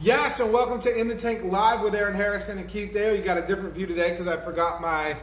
Yes, and welcome to In the Tank Live with Aaron Hairston and Keith Deyo. You got a different view today because I forgot my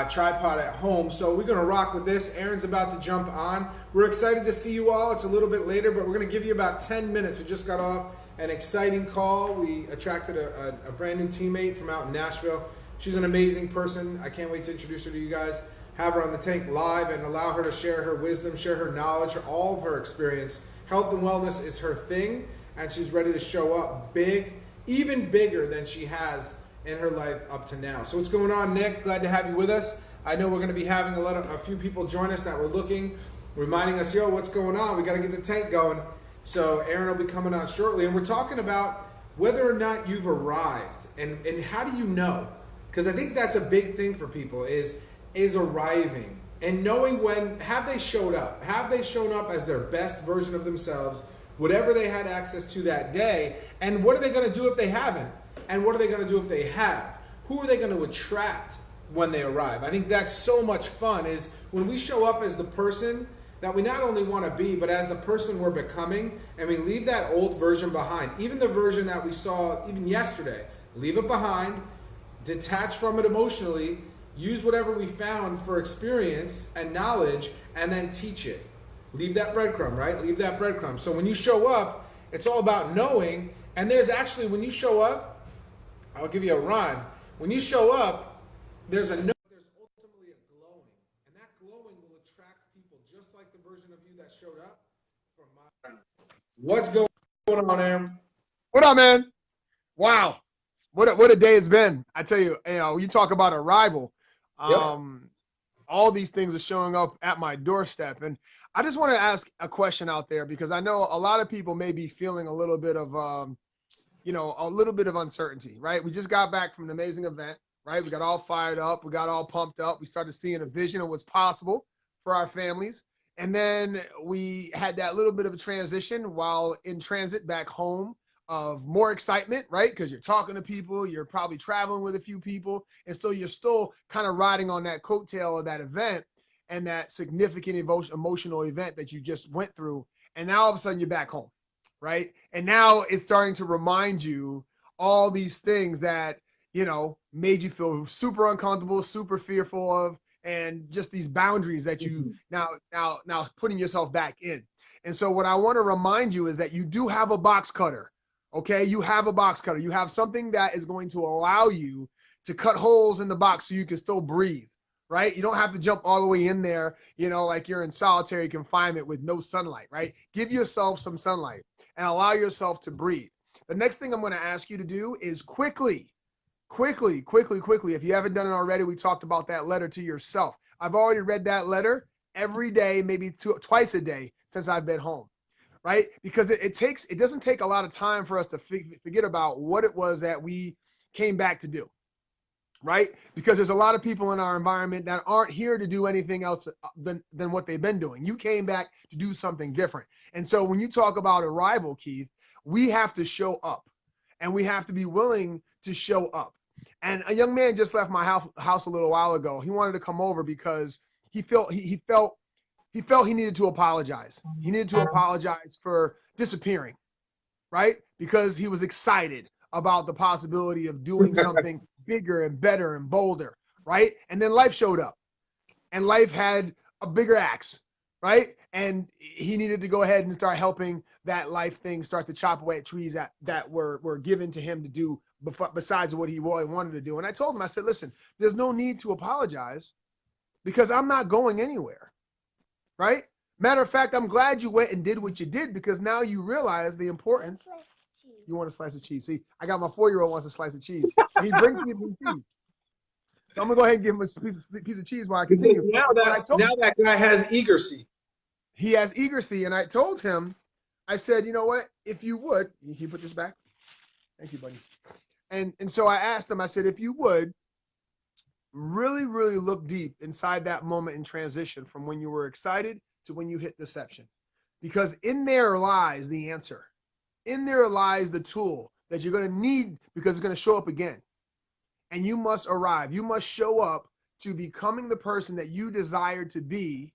tripod at home. So we're going to rock with this. Aaron's about to jump on. We're excited to see you all. It's a little bit later, but we're going to give you about 10 minutes. We just got off an exciting call. We attracted a brand new teammate from out in Nashville. She's an amazing person. I can't wait to introduce her to you guys. Have her on the Tank Live and allow her to share her wisdom, share her knowledge, all of her experience. Health and wellness is her thing, and she's ready to show up big, even bigger than she has in her life up to now. So what's going on, Nick? Glad to have you with us. I know we're going to be having a few people join us that were looking, reminding us, yo, what's going on? We got to get the tank going. So Aaron will be coming on shortly, and we're talking about whether or not you've arrived, and how do you know? Because I think that's a big thing for people is arriving and knowing when, have they showed up? Have they shown up as their best version of themselves, whatever they had access to that day? And what are they going to do if they haven't? And what are they going to do if they have? Who are they going to attract when they arrive? I think that's so much fun, is when we show up as the person that we not only want to be, but as the person we're becoming, and we leave that old version behind, even the version that we saw even yesterday, leave it behind, detach from it emotionally, use whatever we found for experience and knowledge, and then teach it. Leave that breadcrumb, right? Leave that breadcrumb. So when you show up, it's all about knowing. And there's actually, when you show up, I'll give you a rhyme. When you show up, there's a know. There's ultimately a glowing. And that glowing will attract people just like the version of you that showed up from my. What's going on, Aaron? What up, man? Wow. What a day it's been. I tell you, you talk about arrival. Yep. All these things are showing up at my doorstep. And I just want to ask a question out there, because I know a lot of people may be feeling a little bit of, a little bit of uncertainty, right? We just got back from an amazing event, right? We got all fired up. We got all pumped up. We started seeing a vision of what's possible for our families. And then we had that little bit of a transition while in transit back home of more excitement, right? Because you're talking to people, you're probably traveling with a few people, and so you're still kind of riding on that coattail of that event and that significant emotional event that you just went through. And now all of a sudden you're back home, right? And now it's starting to remind you all these things that, made you feel super uncomfortable, super fearful of, and just these boundaries that you now putting yourself back in. And so what I want to remind you is that you do have a box cutter. Okay, you have a box cutter. You have something that is going to allow you to cut holes in the box so you can still breathe, right? You don't have to jump all the way in there, like you're in solitary confinement with no sunlight, right? Give yourself some sunlight and allow yourself to breathe. The next thing I'm going to ask you to do is quickly. If you haven't done it already, we talked about that letter to yourself. I've already read that letter every day, maybe twice a day since I've been home. Right? Because it doesn't take a lot of time for us to forget about what it was that we came back to do, right? Because there's a lot of people in our environment that aren't here to do anything else than what they've been doing. You came back to do something different. And so when you talk about arrival, Keith, we have to show up, and we have to be willing to show up. And a young man just left my house a little while ago. He wanted to come over because he felt he needed to apologize. He needed to apologize for disappearing, right? Because he was excited about the possibility of doing something bigger and better and bolder, right? And then life showed up, and life had a bigger axe, right? And he needed to go ahead and start helping that life thing start to chop away at trees that were given to him to do besides what he really wanted to do. And I told him, I said, listen, there's no need to apologize because I'm not going anywhere. Right? Matter of fact, I'm glad you went and did what you did, because now you realize the importance. You want a slice of cheese? See, I got my 4-year-old wants a slice of cheese, and he brings me the cheese. So I'm gonna go ahead and give him a piece of cheese while I continue. Now that guy has eagercy. He has eagercy, and I told him, I said, you know what? If you would, can you put this back? Thank you, buddy. And so I asked him. I said, if you would, really, really look deep inside that moment in transition from when you were excited to when you hit deception. Because in there lies the answer. In there lies the tool that you're going to need, because it's going to show up again. And you must arrive. You must show up to becoming the person that you desire to be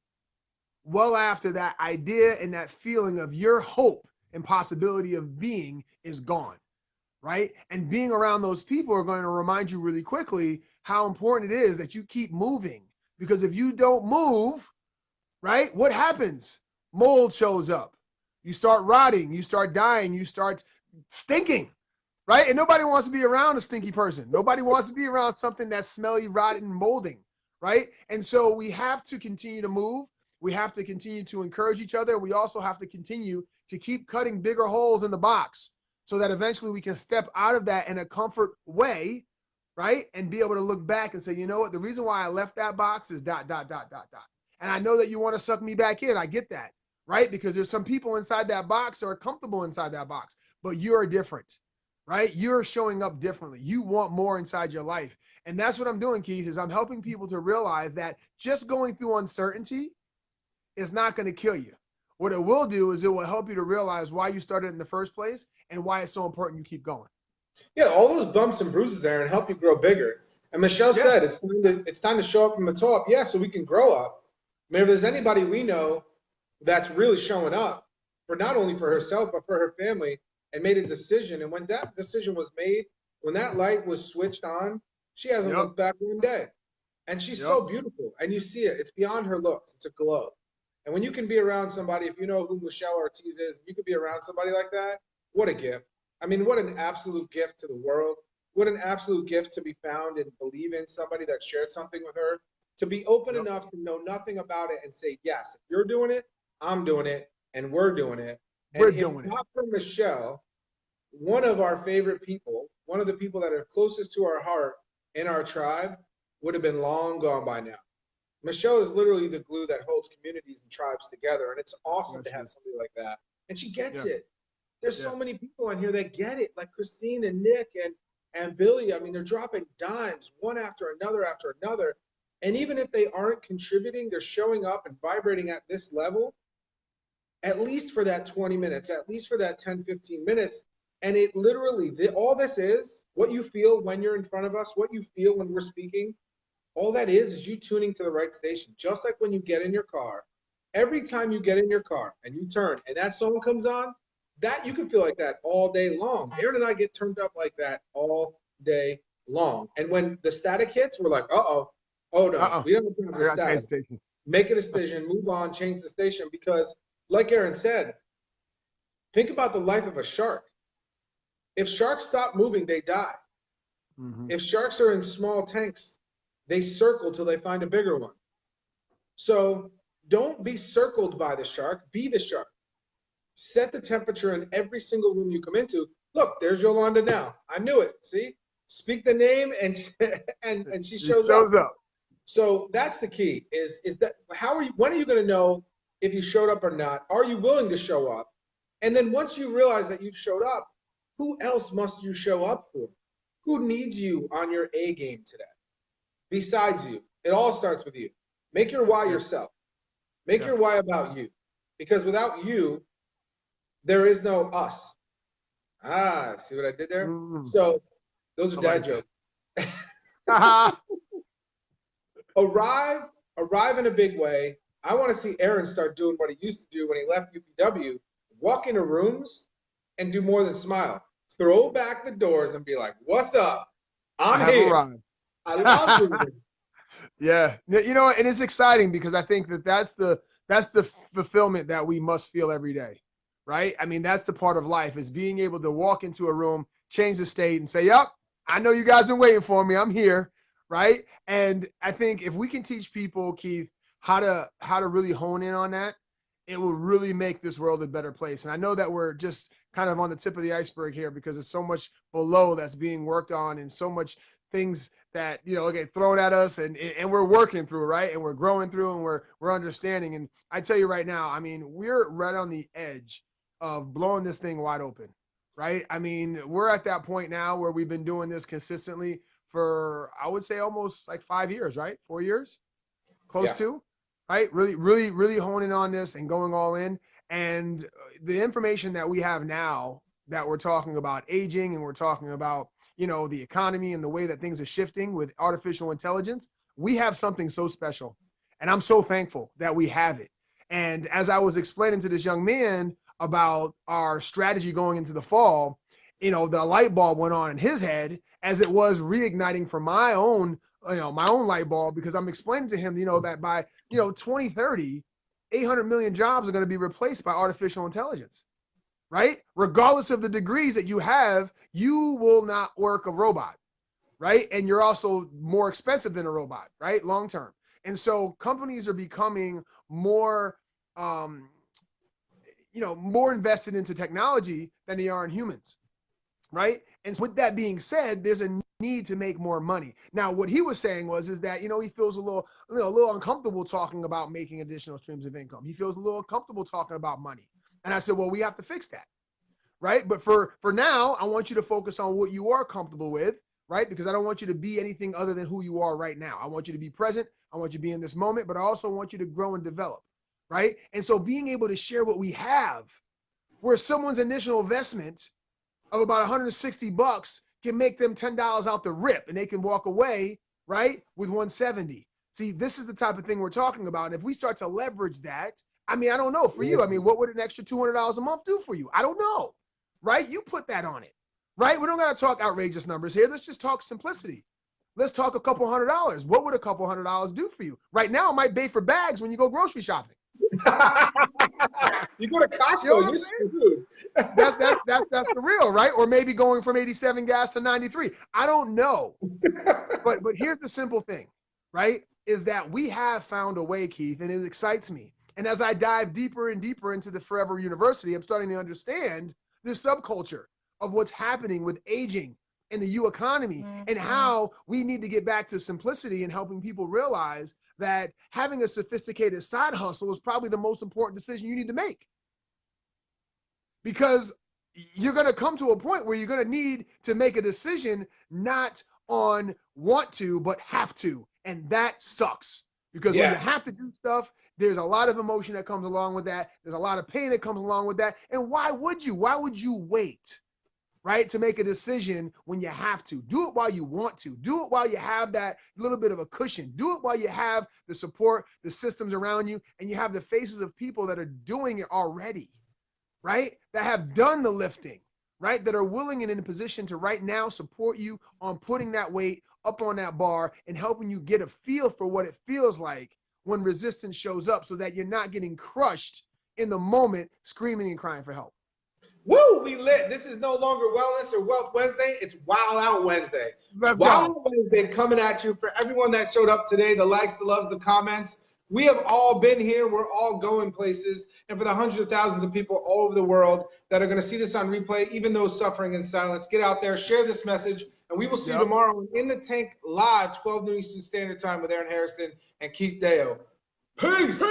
well after that idea and that feeling of your hope and possibility of being is gone. right? And being around those people are going to remind you really quickly how important it is that you keep moving. Because if you don't move, right, what happens? Mold shows up. You start rotting, you start dying, you start stinking, right? And nobody wants to be around a stinky person. Nobody wants to be around something that's smelly, rotten, molding, right? And so we have to continue to move. We have to continue to encourage each other. We also have to continue to keep cutting bigger holes in the box so that eventually we can step out of that in a comfort way, right? And be able to look back and say, you know what? The reason why I left that box is dot, dot, dot, dot, dot. And I know that you want to suck me back in. I get that, right? Because there's some people inside that box that are comfortable inside that box, but you're different, right? You're showing up differently. You want more inside your life. And that's what I'm doing, Keith, is I'm helping people to realize that just going through uncertainty is not going to kill you. What it will do is it will help you to realize why you started in the first place and why it's so important you keep going. Yeah, all those bumps and bruises, Aaron, help you grow bigger. And Michelle said it's time to show up from the top. Yeah, so we can grow up. I mean, if there's anybody we know that's really showing up for not only for herself but for her family and made a decision, and when that decision was made, when that light was switched on, she hasn't looked back one day. And she's so beautiful, and you see it. It's beyond her looks. It's a glow. And when you can be around somebody, if you know who Michelle Ortiz is, you could be around somebody like that, what a gift. I mean, what an absolute gift to the world. What an absolute gift to be found and believe in somebody that shared something with her, to be open enough to know nothing about it and say, yes, if you're doing it, I'm doing it, and we're doing it. And we're doing if not for Michelle, one of our favorite people, one of the people that are closest to our heart in our tribe, would have been long gone by now. Michelle is literally the glue that holds communities and tribes together, and it's awesome to have somebody like that. And she gets it. There's so many people on here that get it, like Christine and Nick and Billy. I mean, they're dropping dimes one after another after another. And even if they aren't contributing, they're showing up and vibrating at this level, at least for that 20 minutes, at least for that 10, 15 minutes. And it literally, all this is, what you feel when you're in front of us, what you feel when we're speaking, all that is you tuning to the right station. Just like when you get in your car, every time you get in your car and you turn and that song comes on, that you can feel like that all day long. Aaron and I get turned up like that all day long. And when the static hits, we're like, oh no, we don't have the static. Make a decision, move on, change the station. Because like Aaron said, think about the life of a shark. If sharks stop moving, they die. If sharks are in small tanks, they circle till they find a bigger one. So don't be circled by the shark, be the shark. Set the temperature in every single room you come into. Look, there's Yolanda now. I knew it. See? Speak the name and she shows up. So that's the key is that when are you going to know if you showed up or not? Are you willing to show up? And then once you realize that you've showed up, who else must you show up for? Who needs you on your A game today? Besides you. It all starts with you. Make your why yourself. Make your why about you. Because without you, there is no us. See what I did there? So those are dad jokes. Arrive in a big way. I want to see Aaron start doing what he used to do when he left UPW, walk into rooms and do more than smile. Throw back the doors and be like, what's up? I'm here. I love doing it. Yeah. You know, and it's exciting because I think that's the fulfillment that we must feel every day. Right? I mean, that's the part of life is being able to walk into a room, change the state and say, yep, I know you guys been waiting for me. I'm here. Right? And I think if we can teach people, Keith, how to really hone in on that, it will really make this world a better place. And I know that we're just kind of on the tip of the iceberg here because there's so much below that's being worked on and so much things that, get thrown at us and we're working through, right? And we're growing through and we're understanding. And I tell you right now, I mean, we're right on the edge of blowing this thing wide open, right? I mean, we're at that point now where we've been doing this consistently for, I would say almost like 5 years, right? 4 years, close to, right? Really honing on this and going all in. And the information that we have now that we're talking about aging and we're talking about, the economy and the way that things are shifting with artificial intelligence, we have something so special. And I'm so thankful that we have it. And as I was explaining to this young man about our strategy going into the fall, you know, the light bulb went on in his head as it was reigniting for my own, you know, my own light bulb, because I'm explaining to him, you know, that by, you know, 2030, 800 million jobs are going to be replaced by artificial intelligence, right? Regardless of the degrees that you have, you will not work a robot, right? And you're also more expensive than a robot, right? Long term. And so companies are becoming more, you know, more invested into technology than they are in humans, right? And so with that being said, there's a need to make more money. Now, what he was saying is that, you know, he feels a little, you know, a little uncomfortable talking about making additional streams of income. He feels a little uncomfortable talking about money. And I said, well, we have to fix that, right? But for now, I want you to focus on what you are comfortable with, right? Because I don't want you to be anything other than who you are right now. I want you to be present. I want you to be in this moment, but I also want you to grow and develop, right? And so being able to share what we have, where someone's initial investment of about 160 bucks can make them $10 out the rip, and they can walk away, right, with 170. See, this is the type of thing we're talking about. And if we start to leverage that, I mean, I don't know for you. I mean, what would an extra $200 a month do for you? I don't know, right? You put that on it, right? We don't got to talk outrageous numbers here. Let's just talk simplicity. Let's talk a couple $100. What would a couple $100 do for you? Right now, it might pay for bags when you go grocery shopping. You go to Costco, You know you're screwed. that's the real, right? Or maybe going from 87 gas to 93. I don't know. But here's the simple thing, right? Is that we have found a way, Keith, and it excites me. And as I dive deeper and deeper into the Forever University, I'm starting to understand this subculture of what's happening with aging in the U economy, and how we need to get back to simplicity and helping people realize that having a sophisticated side hustle is probably the most important decision you need to make. Because you're going to come to a point where you're going to need to make a decision not on want to, but have to. And that sucks. Because when you have to do stuff, there's a lot of emotion that comes along with that. There's a lot of pain that comes along with that. And why would you? Why would you wait, right, to make a decision when you have to? Do it while you want to. Do it while you have that little bit of a cushion. Do it while you have the support, the systems around you, and you have the faces of people that are doing it already, right, that have done the lifting, right, that are willing and in a position to right now support you on putting that weight up on that bar and helping you get a feel for what it feels like when resistance shows up, so that you're not getting crushed in the moment screaming and crying for help. Woo, we lit. This is no longer Wellness or Wealth Wednesday. It's Wild Out Wednesday. Let's Wild go. Out Wednesday coming at you. For everyone that showed up today, the likes, the loves, the comments. We have all been here. We're all going places. And for the hundreds of thousands of people all over the world that are going to see this on replay, even those suffering in silence, get out there, share this message, and we will see you tomorrow in the Tank live, 12 noon Eastern Standard Time with Aaron Hairston and Keith Deyo. Peace.